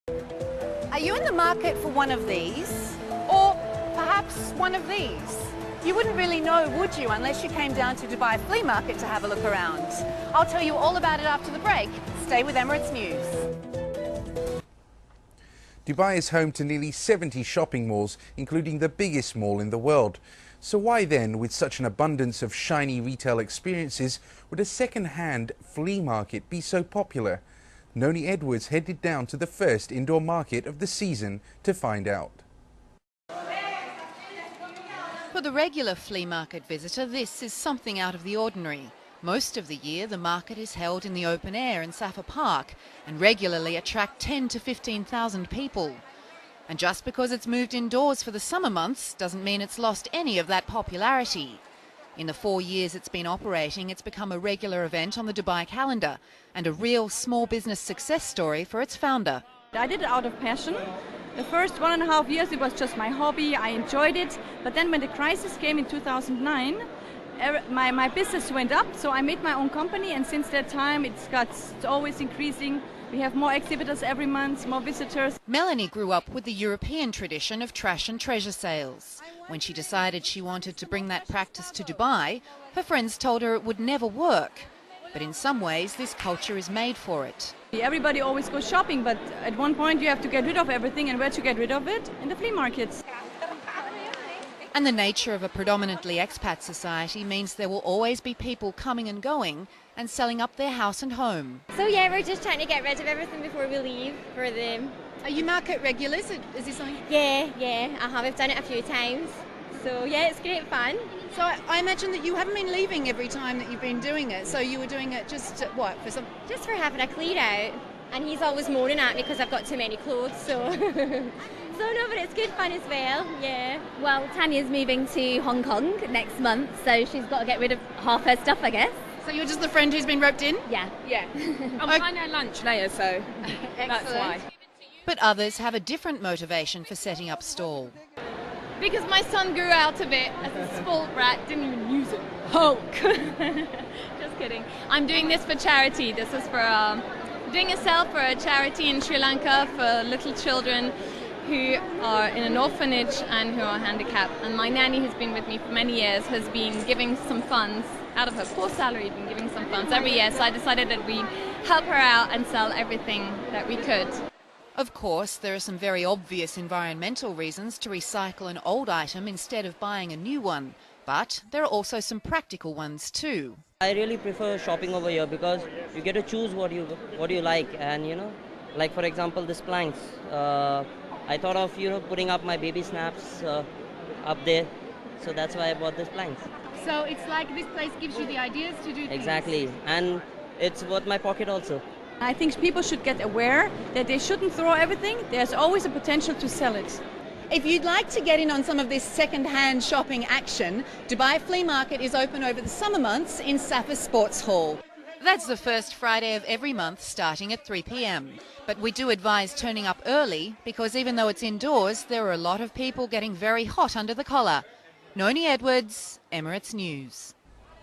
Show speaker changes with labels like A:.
A: Are you in the market for one of these? Or perhaps one of these? You wouldn't really know, would you, unless you came down to Dubai Flea Market to have a look around. I'll tell you all about it after the break. Stay with Emirates News.
B: Dubai is home to nearly 70 shopping malls, including the biggest mall in the world. So why then, with such an abundance of shiny retail experiences, would a second-hand flea market be so popular? Noni Edwards headed down to the first indoor market of the season to find out.
C: For the regular flea market visitor, this is something out of the ordinary. Most of the year, the market is held in the open air in Safa Park and regularly attract 10 to 15,000 people. And just because it's moved indoors for the summer months doesn't mean it's lost any of that popularity. In the 4 years it's been operating, it's become a regular event on the Dubai calendar and a real small business success story for its founder.
D: I did it out of passion. The first 1.5 years it was just my hobby, I enjoyed it. But then when the crisis came in 2009, my business went up, so I made my own company, and since that time it's always increasing. We have more exhibitors every month, more visitors.
C: Melanie grew up with the European tradition of trash and treasure sales. When she decided she wanted to bring that practice to Dubai, her friends told her it would never work. But in some ways, this culture is made for it.
D: Everybody always goes shopping, but at one point you have to get rid of everything, and where to get rid of it? In the flea markets.
C: And the nature of a predominantly expat society means there will always be people coming and going and selling up their house and home.
E: So yeah, we're just trying to get rid of everything before we leave for them.
A: Are you market regulars? Is this something?
E: Yeah, I've done it a few times. So yeah, it's great fun.
A: So I imagine that you haven't been leaving every time that you've been doing it. So you were doing it just, what, for some...
E: Just for having a clear out. And he's always moaning at me because I've got too many clothes, so... So no, but it's good fun as well, yeah.
F: Well, Tanya's moving to Hong Kong next month, so she's got to get rid of half her stuff, I guess.
A: So you're just the friend who's been roped in?
F: Yeah.
A: Yeah.
G: I'm finding out lunch later, so that's why.
C: But others have a different motivation for setting up stall.
G: Because my son grew out of it as a spoilt brat, didn't even use it. Hulk. Just kidding. I'm doing this for charity. This is for doing a sale for a charity in Sri Lanka for little children who are in an orphanage and who are handicapped. And my nanny, who's been with me for many years, has been giving some funds out of her poor salary, been giving some funds every year. So I decided that we'd help her out and sell everything that we could.
C: Of course, there are some very obvious environmental reasons to recycle an old item instead of buying a new one. But there are also some practical ones too.
H: I really prefer shopping over here because you get to choose what you like, and like for example this planks. I thought of putting up my baby snaps up there, so that's why I bought this planks.
A: So it's like this place gives you the ideas to do things.
H: Exactly, and it's worth my pocket also.
D: I think people should get aware that they shouldn't throw everything. There's always a potential to sell it.
A: If you'd like to get in on some of this second-hand shopping action, Dubai Flea Market is open over the summer months in Safa Sports Hall.
C: That's the first Friday of every month starting at 3 p.m. But we do advise turning up early because even though it's indoors, there are a lot of people getting very hot under the collar. Noni Edwards, Emirates News.